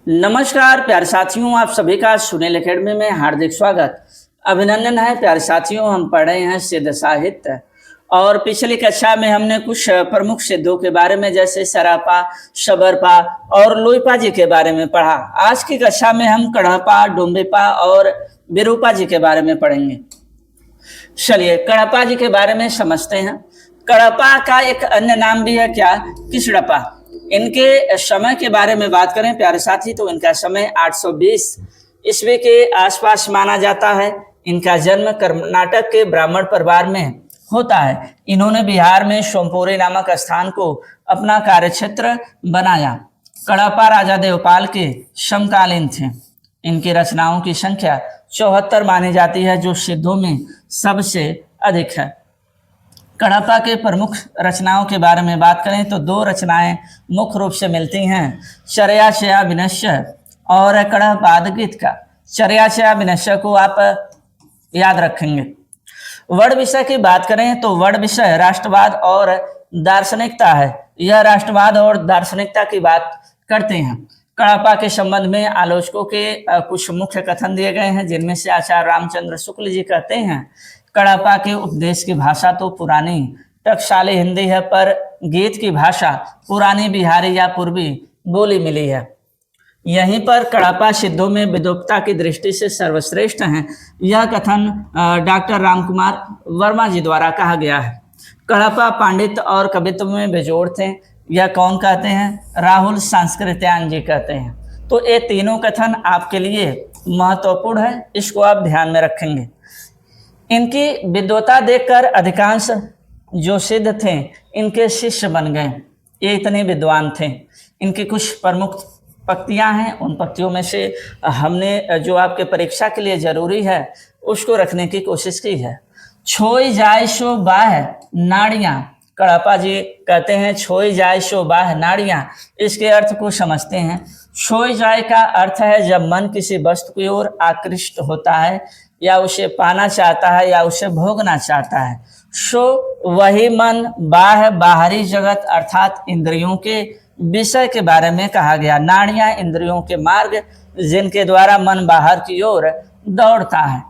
नमस्कार प्यारे साथियों, आप सभी का सुनील एकेडमी में हार्दिक स्वागत अभिनंदन है। प्यारे साथियों, हम पढ़ रहे हैं सिद्ध साहित्य और पिछली कक्षा में हमने कुछ प्रमुख सिद्धों के बारे में जैसे सरापा, शबरपा और लोईपा जी के बारे में पढ़ा। आज की कक्षा में हम कड़हपा, डोंबिपा और विरूपा जी के बारे में पढ़ेंगे। चलिए कड़पा जी के बारे में समझते हैं। कड़पा का एक अन्य नाम भी है क्या, किसड़पा। इनके समय के बारे में बात करें प्यारे साथी तो इनका समय 820 ईस्वी के आसपास माना जाता है। इनका जन्म कर्नाटक के ब्राह्मण परिवार में होता है। इन्होंने बिहार में सोमपुरी नामक स्थान को अपना कार्यक्षेत्र बनाया। कड़पा राजा देवपाल के समकालीन थे। इनकी रचनाओं की संख्या 74 मानी जाती है, जो सिद्धों में सबसे अधिक है। कड़पा के प्रमुख रचनाओं के बारे में बात करें तो दो रचनाएं मुख्य रूप से मिलती हैं, चर्याशया विनश्य और कड़हपाद गीत का। चर्याशया विनश्य को आप याद रखेंगे। वर्ण विषय की बात करें तो वर्ण विषय राष्ट्रवाद और दार्शनिकता है। यह राष्ट्रवाद और दार्शनिकता की बात करते हैं। कड़पा के संबंध में आलोचकों के कुछ मुख्य कथन दिए गए हैं, जिनमें से आचार्य रामचंद्र शुक्ल जी कहते हैं, कड़पा के उपदेश की भाषा तो पुरानी टकसाली हिंदी है, पर गीत की भाषा पुरानी बिहारी या पूर्वी बोली मिली है। यहीं पर कड़पा सिद्धों में विद्वत्ता की दृष्टि से सर्वश्रेष्ठ हैं। यह कथन डॉक्टर रामकुमार वर्मा जी द्वारा कहा गया है। कड़पा पांडित्य और कवित्व में बेजोड़ थे। यह कौन कहते हैं? राहुल सांस्कृत्यायन जी कहते हैं। तो ये तीनों कथन आपके लिए महत्वपूर्ण है, इसको आप ध्यान में रखेंगे। इनकी विद्वता देखकर अधिकांश जो सिद्ध थे इनके शिष्य बन गए। ये इतने विद्वान थे। इनकी कुछ प्रमुख पंक्तियां हैं, उन पंक्तियों में से हमने जो आपके परीक्षा के लिए जरूरी है उसको रखने की कोशिश की है। छोई जाय सो बाह नाड़ियां। कड़पा जी कहते हैं छोई जाय सो बाह नाड़ियां। इसके अर्थ को समझते हैं। छोई जाय का अर्थ है जब मन किसी वस्तु की ओर आकृष्ट होता है या उसे पाना चाहता है या उसे भोगना चाहता है। सो वही मन। बाह बाहरी जगत अर्थात इंद्रियों के विषय के बारे में कहा गया। नाड़ियां इंद्रियों के मार्ग जिनके द्वारा मन बाहर की ओर दौड़ता है।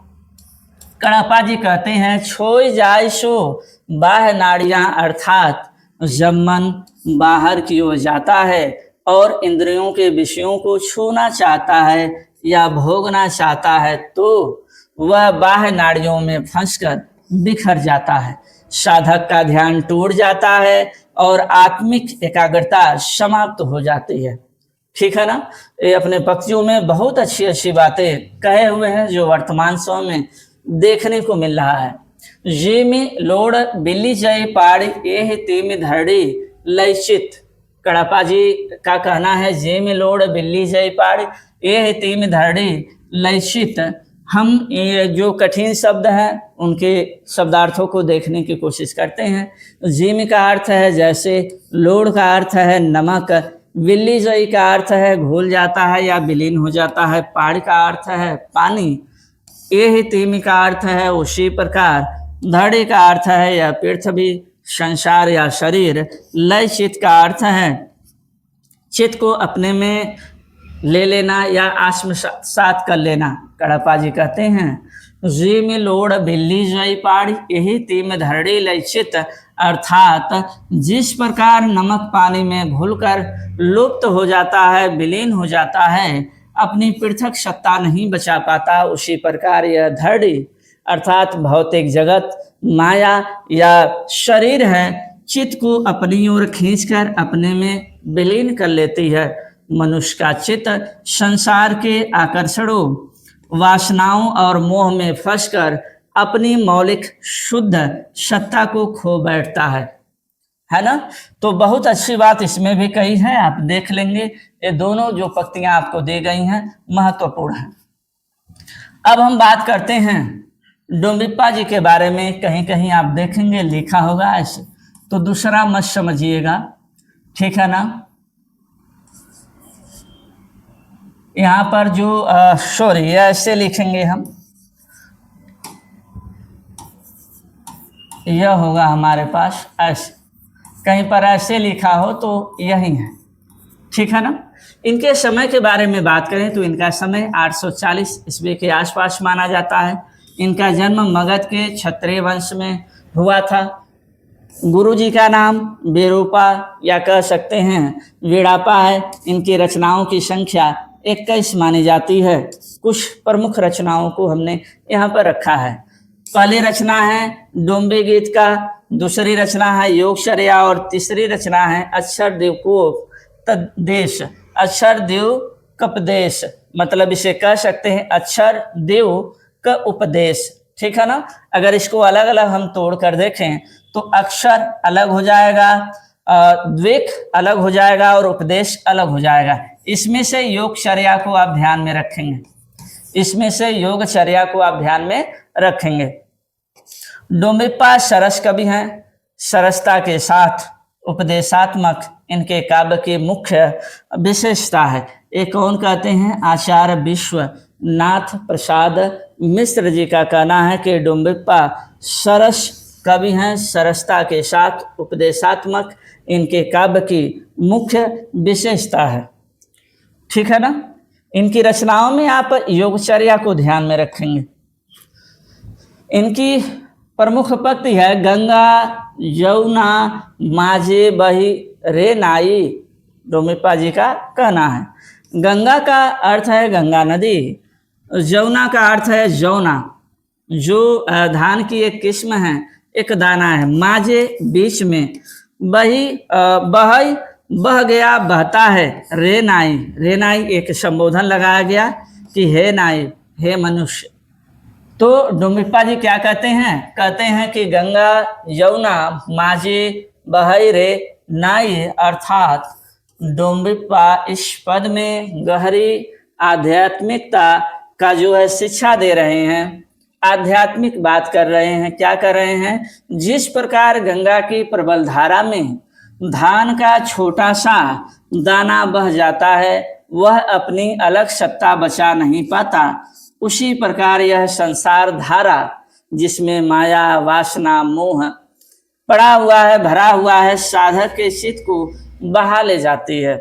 कड़पा जी कहते हैं छोई जाय सो बाह नाड़ियां अर्थात जब मन बाहर की ओर जाता है और इंद्रियों के विषयों को छूना चाहता है या भोगना चाहता है तो वह बाह्य नाड़ियों में फंसकर बिखर जाता है। साधक का ध्यान टूट जाता है और आत्मिक एकाग्रता समाप्त हो जाती है। ठीक है ना। ये अपने पंक्तियों में बहुत अच्छी अच्छी बातें कहे हुए हैं जो वर्तमान समय में देखने को मिल रहा है। जी में लोड़ बिल्ली जय पाड़ी एह तीम धरड़ी लयचित। कड़पा जी का कहना है जे में लोड़ बिल्ली जय पाड़ी एह तीम धरड़ी लयचित। हम ये जो कठिन शब्द हैं उनके शब्दार्थों को देखने की कोशिश करते हैं। जिम का अर्थ है जैसे, लोड़ का अर्थ है नमक, बिल्ली जई का अर्थ है घुल जाता है या विलीन हो जाता है, पाड़ का अर्थ है पानी, ये तीम का अर्थ है उसी प्रकार, धड़ी का अर्थ है या पृथ्वी, संसार या शरीर, लय चित्त का अर्थ है चित्त को अपने में ले लेना या आत्मसात कर लेना। कड़पा जी कहते हैं जी में लोड़ बिल्ली जय पाड़ी यही तीम धरड़ी लयचित अर्थात जिस प्रकार नमक पानी में घुलकर लुप्त हो जाता है, विलीन हो जाता है, अपनी पृथक सत्ता नहीं बचा पाता, उसी प्रकार यह धरड़ी अर्थात भौतिक जगत, माया या शरीर है, चित्त को अपनी ओर खींचकर अपने में विलीन कर लेती है। मनुष्य का चित्त संसार के आकर्षणों, वासनाओं और मोह में फंसकर अपनी मौलिक शुद्ध सत्ता को खो बैठता है ना। तो बहुत अच्छी बात इसमें भी कही है, आप देख लेंगे। ये दोनों जो पंक्तियां आपको दी गई हैं महत्वपूर्ण हैं। अब हम बात करते हैं डोंबिप्पा जी के बारे में। कहीं कहीं आप देखेंगे लिखा होगा ऐसे, तो दूसरा मत समझिएगा, ठीक है ना। यहाँ पर जो सॉरी ऐसे लिखेंगे हम, यह होगा हमारे पास ऐसे, कहीं पर ऐसे लिखा हो तो यही है, ठीक है ना। इनके समय के बारे में बात करें तो इनका समय 840 ईस्वी के आसपास माना जाता है। इनका जन्म मगध के क्षत्रिय वंश में हुआ था। गुरुजी का नाम विरूपा या कह सकते हैं वीड़ापा है। इनकी रचनाओं की संख्या 21 मानी जाती है। कुछ प्रमुख रचनाओं को हमने यहाँ पर रखा है। पहली रचना है डोम्बे गीत का, दूसरी रचना है योगचर्या और तीसरी रचना है अक्षर देवकोपदेश। अक्षर देव कपदेश मतलब इसे कह सकते हैं अक्षर देव का उपदेश। ठीक है ना। अगर इसको अलग अलग हम तोड़ कर देखें तो अक्षर अलग हो जाएगा, द्विक अलग हो जाएगा और उपदेश अलग हो जाएगा। इसमें से योगचर्या को आप ध्यान में रखेंगे, इसमें से योगचर्या को आप ध्यान में रखेंगे। डोम्बिप्पा सरस कवि हैं, सरसता के साथ उपदेशात्मक इनके काव्य की मुख्य विशेषता है। एक कौन कहते हैं आचार्य विश्वनाथ प्रसाद मिश्र जी का कहना है कि डोम्बिप्पा सरस कवि हैं, सरसता के साथ उपदेशात्मक इनके काव्य की मुख्य विशेषता है। ठीक है ना। इनकी रचनाओं में आप योगचर्या को ध्यान में रखेंगे। इनकी प्रमुख पंक्ति है गंगा यमुना माझे बही रे नाई। डोम्बिप्पा जी का कहना है गंगा का अर्थ है गंगा नदी, यमुना का अर्थ है जौना जो धान की एक किस्म है, एक दाना है। माझे बीच में, बही बह गया बहता है। रे नाई, रे नाई एक संबोधन लगाया गया कि हे नाई, हे मनुष्य। तो डोम्बिप्पा जी क्या कहते हैं? कहते हैं कि गंगा यमुना माझे बहई रे नाई, अर्थात डोम्बिप्पा इस पद में गहरी आध्यात्मिकता का जो है शिक्षा दे रहे हैं, आध्यात्मिक बात कर रहे हैं। क्या कर रहे हैं? जिस प्रकार गंगा की प्रबल धारा में धान का छोटा सा दाना बह जाता है, वह अपनी अलग सत्ता बचा नहीं पाता, उसी प्रकार यह संसार धारा जिसमें माया वासना मोह पड़ा हुआ है, भरा हुआ है, साधक के चित्त को बहा ले जाती है।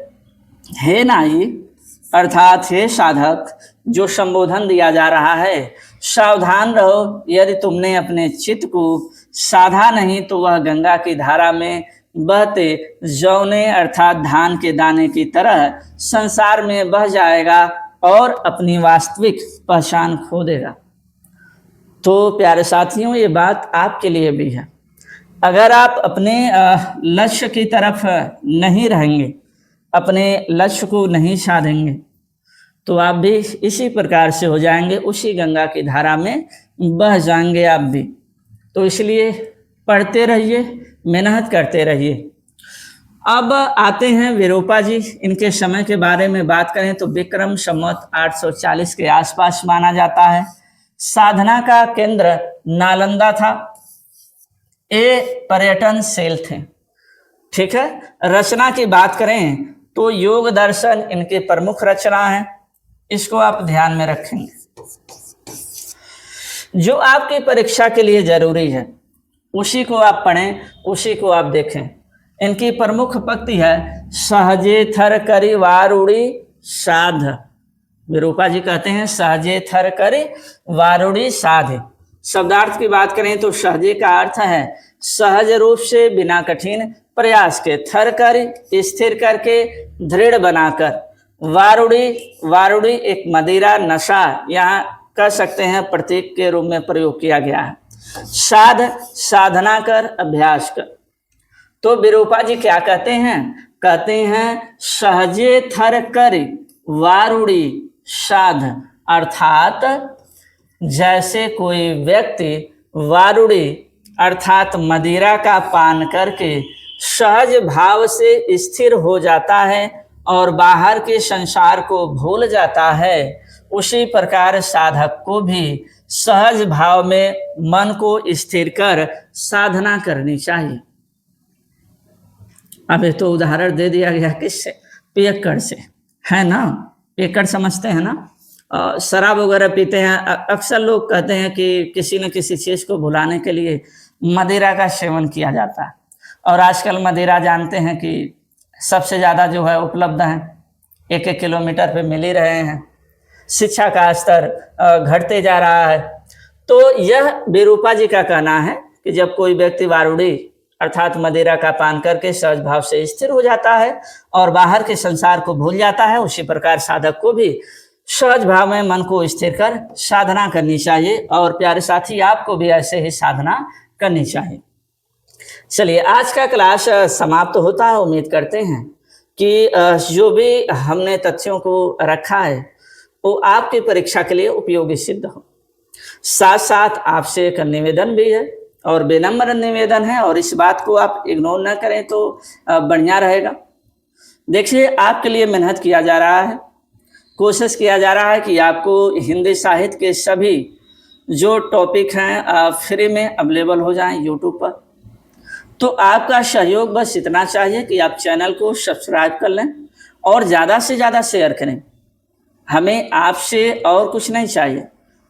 हे नाई अर्थात हे साधक, जो संबोधन दिया जा रहा है, सावधान रहो, यदि तुमने अपने चित्त को साधा नहीं तो वह गंगा की धारा में बहते जौने अर्थात धान के दाने की तरह संसार में बह जाएगा और अपनी वास्तविक पहचान खो देगा। तो प्यारे साथियों, ये बात आपके लिए भी है। अगर आप अपने लक्ष्य की तरफ नहीं रहेंगे, अपने लक्ष्य को नहीं साधेंगे, तो आप भी इसी प्रकार से हो जाएंगे, उसी गंगा की धारा में बह जाएंगे आप भी। तो इसलिए पढ़ते रहिए, मेहनत करते रहिए। अब आते हैं विरूपा जी। इनके समय के बारे में बात करें तो विक्रम संवत 840 के आसपास माना जाता है। साधना का केंद्र नालंदा था। ये पर्यटनशील थे। ठीक है। रचना की बात करें तो योग दर्शन इनकी प्रमुख रचना है, इसको आप ध्यान में रखेंगे। जो आपकी परीक्षा के लिए जरूरी है उसी को आप पढ़ें, उसी को आप देखें। इनकी प्रमुख पंक्ति है सहजे थर करी वारुड़ी साध। विरूपा जी कहते हैं सहजे थर करी वारुड़ी साध। शब्दार्थ की बात करें तो सहजे का अर्थ है सहज रूप से, बिना कठिन प्रयास के, थर करी स्थिर करके, दृढ़ बनाकर। वारुड़ी, वारुड़ी एक मदिरा नशा यहाँ कह सकते हैं प्रतीक के रूप में प्रयोग किया गया है। साध, साधना कर, अभ्यास कर। तो विरूपा जी क्या कहते हैं? कहते हैं सहजे थर करी वारुड़ी साध, अर्थात जैसे कोई व्यक्ति वारुड़ी अर्थात मदिरा का पान करके सहज भाव से स्थिर हो जाता है और बाहर के संसार को भूल जाता है, उसी प्रकार साधक को भी सहज भाव में मन को स्थिर कर साधना करनी चाहिए। अब ये तो उदाहरण दे दिया गया किससे? पियक्कड़ से, है ना। पियक्कड़ समझते हैं ना, शराब वगैरह पीते हैं। अक्सर लोग कहते हैं कि किसी न किसी चीज़ को भुलाने के लिए मदिरा का सेवन किया जाता है। और आजकल मदिरा जानते हैं कि सबसे ज़्यादा जो है उपलब्ध हैं, 1-1 किलोमीटर पे मिल ही रहे हैं। शिक्षा का स्तर घटते जा रहा है। तो यह विरूपा जी का कहना है कि जब कोई व्यक्ति वारुड़ी अर्थात मदिरा का पान करके सहज भाव से स्थिर हो जाता है और बाहर के संसार को भूल जाता है, उसी प्रकार साधक को भी सहज भाव में मन को स्थिर कर साधना करनी चाहिए। और प्यारे साथी, आपको भी ऐसे ही साधना करनी चाहिए। चलिए, आज का क्लास समाप्त होता है। उम्मीद करते हैं कि जो भी हमने तथ्यों को रखा है वो आपकी परीक्षा के लिए उपयोगी सिद्ध हो। साथ साथ आपसे एक निवेदन भी है और विनम्र निवेदन है, और इस बात को आप इग्नोर न करें तो बढ़िया रहेगा। देखिए, आपके लिए मेहनत किया जा रहा है, कोशिश किया जा रहा है कि आपको हिंदी साहित्य के सभी जो टॉपिक हैं फ्री में अवेलेबल हो जाएं यूट्यूब पर। तो आपका सहयोग बस इतना चाहिए कि आप चैनल को सब्सक्राइब कर लें और ज़्यादा से ज़्यादा शेयर करें। हमें आपसे और कुछ नहीं चाहिए,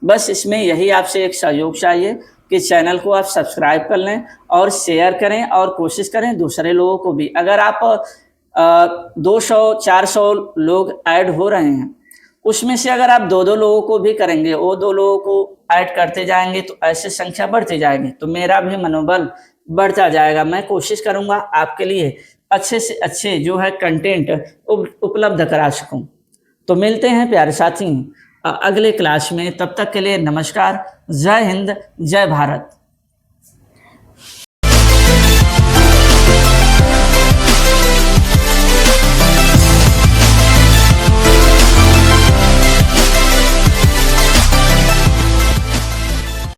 बस इसमें यही आपसे एक सहयोग चाहिए कि चैनल को आप सब्सक्राइब कर लें और शेयर करें, और कोशिश करें दूसरे लोगों को भी। अगर आप 200-400 लोग ऐड हो रहे हैं, उसमें से अगर आप 2-2 लोगों को भी करेंगे, वो 2 लोगों को ऐड करते जाएंगे तो ऐसे संख्या बढ़ती जाएगी, तो मेरा भी मनोबल बढ़ता जाएगा। मैं कोशिश करूंगा आपके लिए अच्छे से अच्छे जो है कंटेंट उपलब्ध करा सकूं। तो मिलते हैं प्यारे साथी अगले क्लास में। तब तक के लिए नमस्कार। जय हिंद, जय भारत।